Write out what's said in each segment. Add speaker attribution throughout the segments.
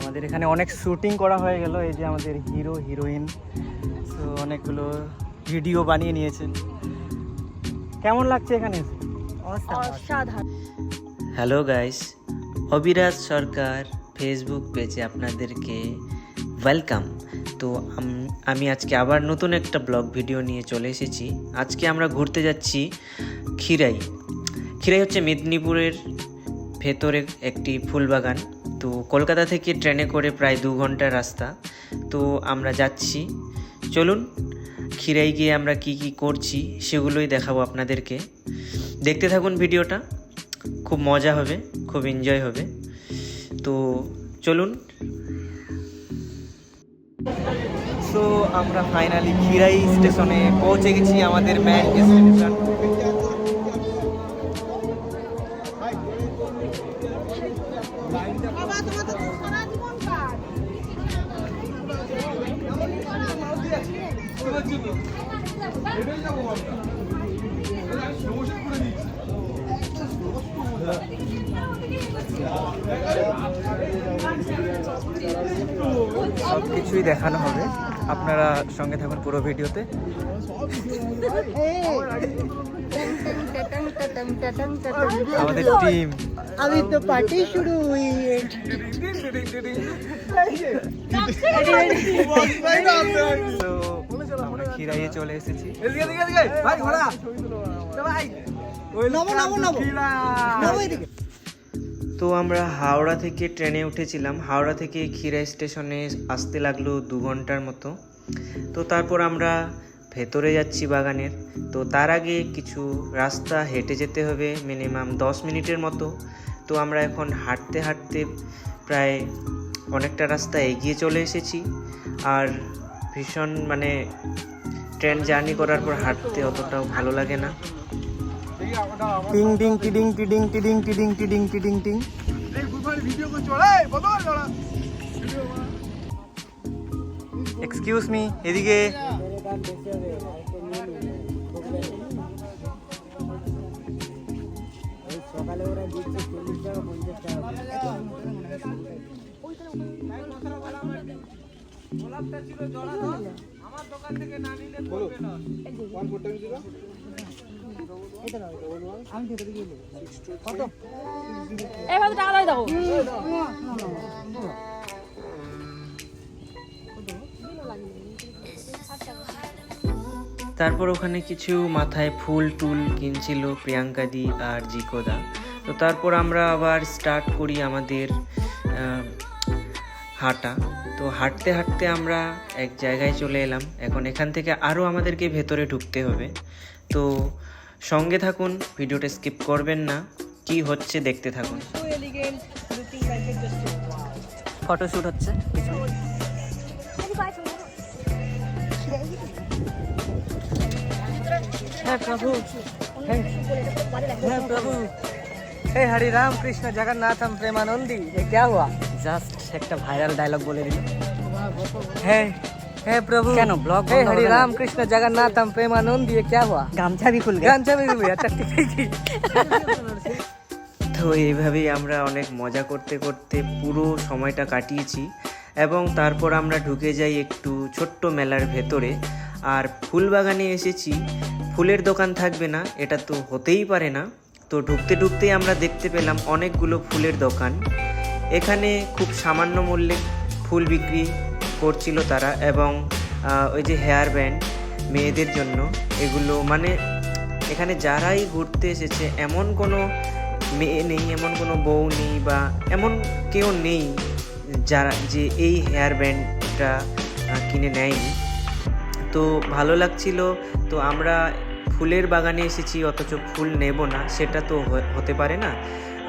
Speaker 1: আমাদের এখানে অনেক শুটিং করা হয়ে গেল। এই যে আমাদের হিরো হিরোইন, তো অনেকগুলো ভিডিও বানিয়ে নিয়েছেন। কেমন লাগছে এখানে?
Speaker 2: অসাধারণ।
Speaker 3: হ্যালো গাইস, অবিরাজ সরকার ফেসবুক পেজে আপনাদেরকে ওয়েলকাম। তো আমি আজকে আবার নতুন একটা ব্লগ ভিডিও নিয়ে চলে এসেছি। আজকে আমরা ঘুরতে যাচ্ছি খিরাই। খিরাই হচ্ছে মেদিনীপুরের ভেতরে একটি ফুলবাগান। তো কলকাতা থেকে ট্রেনে করে প্রায় 2 ঘন্টার রাস্তা। তো আমরা যাচ্ছি, চলুন খিরাই গিয়ে আমরা কি কি করছি সেগুলোই দেখাবো আপনাদেরকে। দেখতে থাকুন ভিডিওটা, খুব মজা হবে, খুব এনজয় হবে। তো চলুন।
Speaker 1: সো আমরা ফাইনালি খিরাই স্টেশনে পৌঁছে গেছি, আমাদের মেন ডেস্টিনেশন। সব কিছুই দেখানো হবে, আপনারা সঙ্গে থাকুন পুরো ভিডিওতে। আমাদের টিম
Speaker 2: अभी तो पार्टी शुरू हुई है।
Speaker 1: তো আমরা খিরাইয়ে চলে এসেছি।
Speaker 3: তো আমরা হাওড়া থেকে ট্রেনে উঠেছিলাম। হাওড়া থেকে খিরাই স্টেশনে আসতে লাগলো 2 ঘন্টার মতো। তো তারপর আমরা ভেতরে যাচ্ছি বাগানের। তো তার আগে কিছু রাস্তা হেঁটে যেতে হবে, মিনিমাম 10 মিনিটের মতো। তো আমরা এখন হাঁটতে হাঁটতে প্রায় অনেকটা রাস্তা এগিয়ে চলে এসেছি। আর ভীষণ ট্রেন জার্নি করার পর হাঁটতে অতটাও ভালো লাগে না।
Speaker 1: টিং টিং টিডিং টিডিং টিডিং টিডিং টিডিং টিডিং টিং। এক্সকিউজ মি, এদিকে।
Speaker 2: সকালে ওরা দিচ্ছে 40 টাকা 50 টাকা। গোলাপটা ছিল জড়া দাও, আমার দোকান থেকে না নিলে করবে না। কোন ফটো দিলো? এটা নাও, আমি তো দিয়ে দেব। কত? এই ভাই টাকা দাও।
Speaker 3: তারপর ওখানে কিছু মাথায় ফুল টুল কিনছিল প্রিয়াঙ্কা দি আর জিকোদা। তো তারপর আমরা আবার স্টার্ট করি আমাদের হাঁটা। তো হাঁটতে হাঁটতে আমরা এক জায়গায় চলে এলাম। এখন এখান থেকে আরও আমাদেরকে ভেতরে ঢুকতে হবে। তো সঙ্গে থাকুন, ভিডিওটা স্কিপ করবেন না, কি হচ্ছে দেখতে থাকুন।
Speaker 1: ফটোশ্যুট হচ্ছে। हे प्रभु, हे प्रभु, हे हरि राम कृष्ण जगन्नाथम प्रेमानंदी। ये क्या हुआ? जस्ट একটা ভাইরাল ডায়লগ বলে দিল। हे हे प्रभु, কেন ব্লগ? हे हरि राम कृष्ण जगन्नाथम प्रेमानंदी। ये क्या हुआ? গামছা भी खुल गया। গামছা भी खुल गया। अच्छा ठीक है।
Speaker 3: তো এইভাবেই আমরা অনেক মজা করতে করতে পুরো সময়টা কাটিয়েছি। এবং তারপর আমরা ঢুকে যাই একটু ছোট্ট মেলার ভেতরে। আর ফুল বাগানে এসেছি, ফুলের দোকান থাকবে না এটা তো হতেই পারে না। তো ঢুকতে ঢুকতেই আমরা দেখতে পেলাম অনেকগুলো ফুলের দোকান। এখানে খুব সামান্য মূল্যে ফুল বিক্রি করছিল তারা। এবং ওই যে হেয়ার ব্যান্ড মেয়েদের জন্য, এগুলো এখানে যারাই ঘুরতে এসেছে এমন কোনো মেয়ে নেই, এমন কোনো বউ নেই বা এমন কেউ নেই যারা যে এই হেয়ার ব্যান্ডটা কিনে নেয়নি। তো ভালো লাগছিল। তো আমরা ফুলের বাগানে এসেছি অথচ ফুল নেব না, সেটা তো হতে পারে না।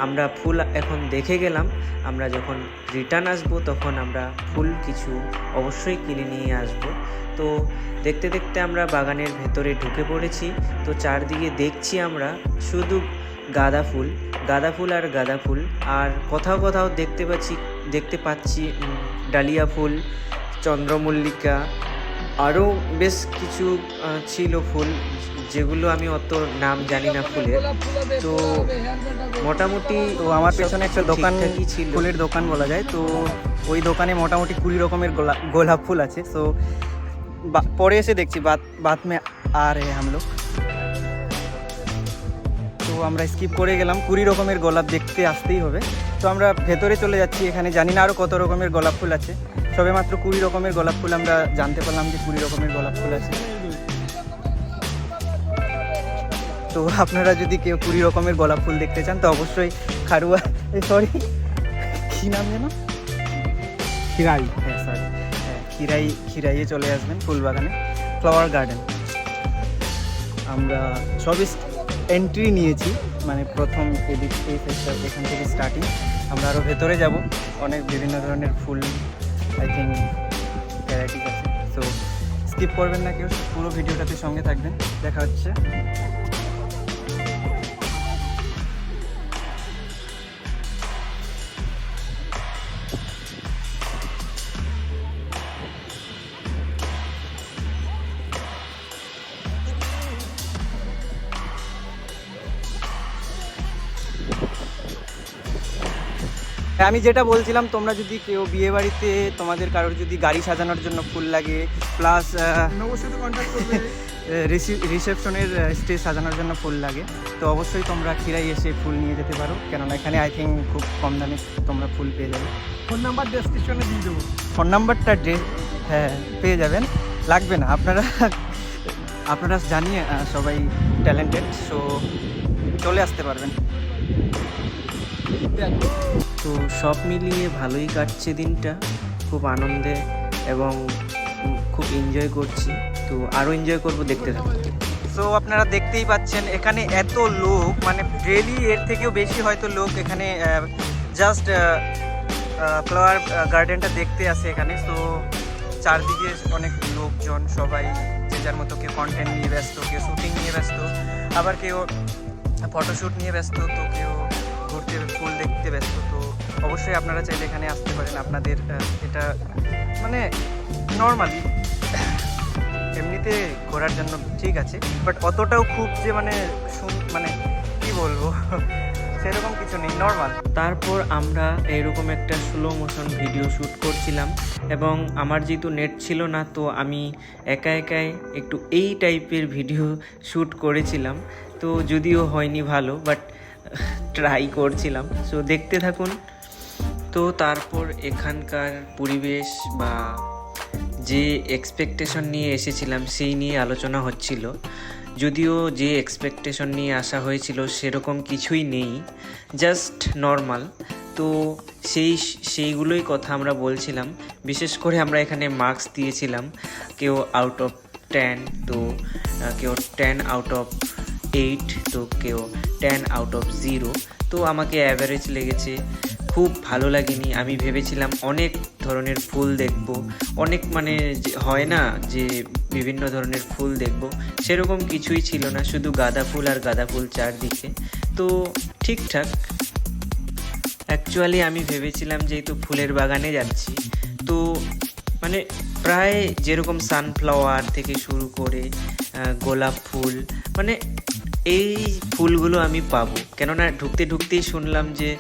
Speaker 3: আমরা ফুল এখন দেখে গেলাম, আমরা যখন রিটার্ন আসবো তখন আমরা ফুল কিছু অবশ্যই কিনে নিয়ে আসব। তো দেখতে দেখতে আমরা বাগানের ভেতরে ঢুকে পড়েছি। তো চারদিকে দেখছি আমরা শুধু গাঁদা ফুল আর গাঁদা ফুল। আর কোথাও কোথাও দেখতে পাচ্ছি ডালিয়া ফুল, চন্দ্রমল্লিকা, আরও বেশ কিছু ছিল ফুল, যেগুলো আমি অত নাম জানি না ফুলের। তো মোটামুটি
Speaker 4: তো আমার পেছনে একটা দোকান
Speaker 3: ঠিকঠাকই ছিল।
Speaker 4: ফুলের দোকান বলা যায়। তো ওই দোকানে মোটামুটি 20 রকমের গোলাপ ফুল আছে। সো পরে এসে দেখছি বাদ মে আ রে হাম লোক। তো আমরা স্কিপ করে গেলাম, 20 রকমের গোলাপ দেখতে আসতেই হবে। তো আমরা ভেতরে চলে যাচ্ছি। এখানে জানি না আরও কত রকমের গোলাপ ফুল আছে, সবে মাত্র 20 রকমের গোলাপ ফুল আমরা জানতে পারলাম যে 20 রকমের গোলাপ ফুল আছে। তো আপনারা যদি কেউ 20 রকমের গোলাপ ফুল দেখতে চান তো অবশ্যই খারুয়া সরি কী নাম যেন খিরাই, হ্যাঁ সরি খিরাইয়ে চলে আসবেন, ফুলবাগানে ফ্লাওয়ার গার্ডেন। আমরা সবই এন্ট্রি নিয়েছি, মানে প্রথম এদিক এই সাইডটা এখান থেকে স্টার্টিং। আমরা আরও ভেতরে যাব, অনেক বিভিন্ন ধরনের ফুল আই থিঙ্ক ভ্যারাইটিস আছে। সো স্কিপ করবেন না কেউ, পুরো ভিডিওটাতে সঙ্গে থাকবেন। দেখা হচ্ছে। আমি যেটা বলছিলাম, তোমরা যদি কেউ বিয়ে বাড়িতে তোমাদের কারোর যদি গাড়ি সাজানোর জন্য ফুল লাগে, প্লাস রিসেপশনের স্টেজ সাজানোর জন্য ফুল লাগে, তো অবশ্যই তোমরা খিরাই এসে ফুল নিয়ে যেতে পারো। কেননা এখানে আই থিঙ্ক খুব কম দামে তোমরা ফুল পেয়ে যাবে।
Speaker 2: ফোন নাম্বার ডেসক্রিপশনে দিয়ে দেবো।
Speaker 4: ফোন নাম্বারটা হ্যাঁ পেয়ে যাবেন, লাগবে না। আপনারা জানিয়ে সবাই ট্যালেন্টেড, সো চলে আসতে পারবেন।
Speaker 3: তো সব মিলিয়ে ভালোই কাটছে দিনটা, খুব আনন্দে এবং খুব এনজয় করছি। তো আরও এনজয় করব, দেখতে থাকুন।
Speaker 4: সো আপনারা দেখতেই পাচ্ছেন এখানে এত লোক, মানে ডেলি এর থেকেও বেশি হয়তো লোক এখানে জাস্ট ফ্লাওয়ার গার্ডেনটা দেখতে আসে এখানে। সো চারদিকে অনেক লোকজন, সবাই যে যার মতো, কেউ কন্টেন্ট নিয়ে ব্যস্ত, কেউ শ্যুটিং নিয়ে ব্যস্ত, আবার কেউ ফটোশ্যুট নিয়ে ব্যস্ত, তো কেউ ঘুরতে ফুল দেখতে ব্যস্ত। তো অবশ্যই আপনারা চাইলে এখানে আসতে পারেন। আপনাদের এটা মানে নর্মালি এমনিতে ঘোরার জন্য ঠিক আছে, বাট অতটাও খুব যে মানে কি বলবো সেরকম কিছু নেই, নর্মাল।
Speaker 3: তারপর আমরা এরকম একটা স্লো মোশন ভিডিও শ্যুট করছিলাম, এবং আমার যেহেতু নেট ছিল না, তো আমি একাই একটু এই টাইপের ভিডিও শ্যুট করেছিলাম। তো যদিও হয়নি ভালো, বাট ট্রাই করছিলাম। সো দেখতে থাকুন। তো তারপর এখানকার পরিবেশ বা যে এক্সপেকটেশন নিয়ে এসেছিলাম সেই নিয়ে আলোচনা হচ্ছিল। যদিও যে এক্সপেকটেশন নিয়ে আসা হয়েছিল সেরকম কিছুই নেই, জাস্ট নর্মাল। তো সেইগুলোই কথা আমরা বলছিলাম। বিশেষ করে আমরা এখানে মার্কস দিয়েছিলাম, কেউ আউট অফ 10, তো কেউ 10 আউট অফ 8, তো কেউ 10 আউট অফ 0। তো আমাকে অ্যাভারেজ লেগেছে, খুব ভালো লাগেনি। আমি ভেবেছিলাম অনেক ধরনের ফুল দেখব, অনেক মানে হয় না যে বিভিন্ন ধরনের ফুল দেখব, সেরকম কিছুই ছিল না, শুধু গাঁদা ফুল আর গাঁদা ফুল চারদিকে। তো ঠিকঠাক। অ্যাকচুয়ালি আমি ভেবেছিলাম যেহেতু ফুলের বাগানে যাচ্ছি, তো মানে প্রায় যেরকম সানফ্লাওয়ার থেকে শুরু করে গোলাপ ফুল, মানে এই ফুলগুলো আমি পাবো। কেননা ঢুকতেই শুনলাম যে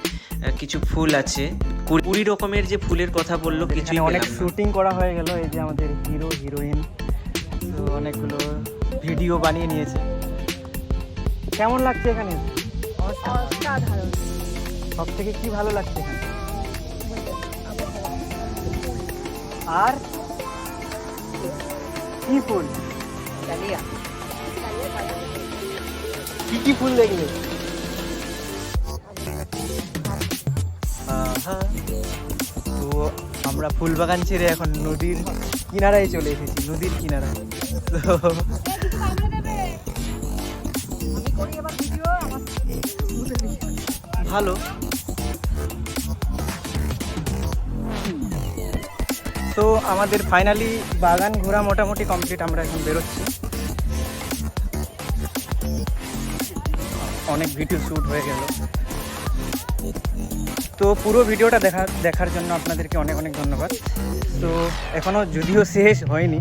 Speaker 3: কিছু ফুল আছে, 20 রকমের যে ফুলের কথা বললো, কিছুই
Speaker 4: অনেক
Speaker 3: পেলাম না।
Speaker 4: শুটিং করা হয়ে গেল। এই যে আমাদের হিরো হিরোইন, তো অনেকগুলো ভিডিও বানিয়ে নিয়েছে। কেমন লাগছে এখানে?
Speaker 2: অসাধারণ।
Speaker 4: সব থেকে কি ভালো লাগছে এখানে? আর কি ফুল, কি ফুল দেখলে? তো আমরা ফুল বাগান ছেড়ে এখন নদীর কিনারায় চলে এসেছি, নদীর কিনারায়। তো ভালো। তো আমাদের ফাইনালি বাগান ঘোরা মোটামুটি কমপ্লিট। আমরা এখন বেরোচ্ছি। অনেক ভিডিও শ্যুট হয়ে গেল। তো পুরো ভিডিওটা দেখার জন্য আপনাদেরকে অনেক ধন্যবাদ। তো এখনও যদিও শেষ হয়নি,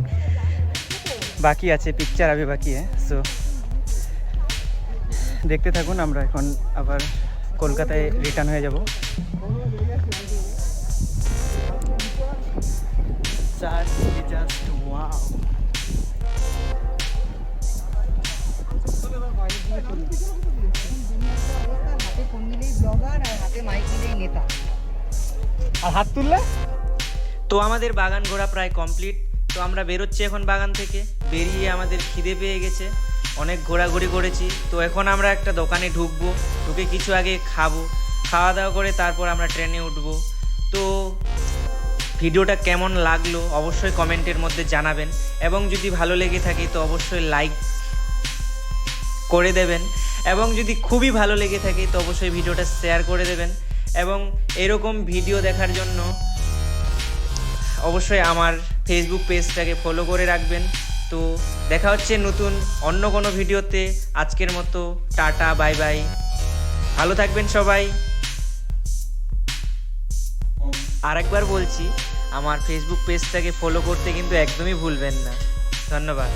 Speaker 4: বাকি আছে, পিকচার আবে বাকি সো দেখতে থাকুন। আমরা এখন আবার কলকাতায় রিটার্ন হয়ে যাব। Just wow.
Speaker 1: আর হাত তুললে
Speaker 3: তো আমাদের বাগান ঘোরা প্রায় কমপ্লিট। তো আমরা বেরোচ্ছি এখন বাগান থেকে। বেরিয়ে আমাদের খিদে পেয়ে গেছে, অনেক ঘোরাঘুরি করেছি। তো এখন আমরা একটা দোকানে ঢুকবো, ঢুকে কিছু আগে খাবো, খাওয়া দাওয়া করে তারপর আমরা ট্রেনে উঠবো। তো ভিডিওটা কেমন লাগলো অবশ্যই কমেন্টের মধ্যে জানাবেন, এবং যদি ভালো লেগে থাকে তো অবশ্যই লাইক করে দেবেন, এবং যদি খুবই ভালো লেগে থাকে তো অবশ্যই ভিডিওটা শেয়ার করে দেবেন। এবং এরকম ভিডিও দেখার জন্য অবশ্যই আমার ফেসবুক পেজটাকে ফলো করে রাখবেন। তো দেখা হচ্ছে নতুন অন্য কোনো ভিডিওতে। আজকের মতো টাটা, বাই বাই, ভালো থাকবেন সবাই। আরেকবার বলছি, আমার ফেসবুক পেজটাকে ফলো করতে কিন্তু একদমই ভুলবেন না। ধন্যবাদ।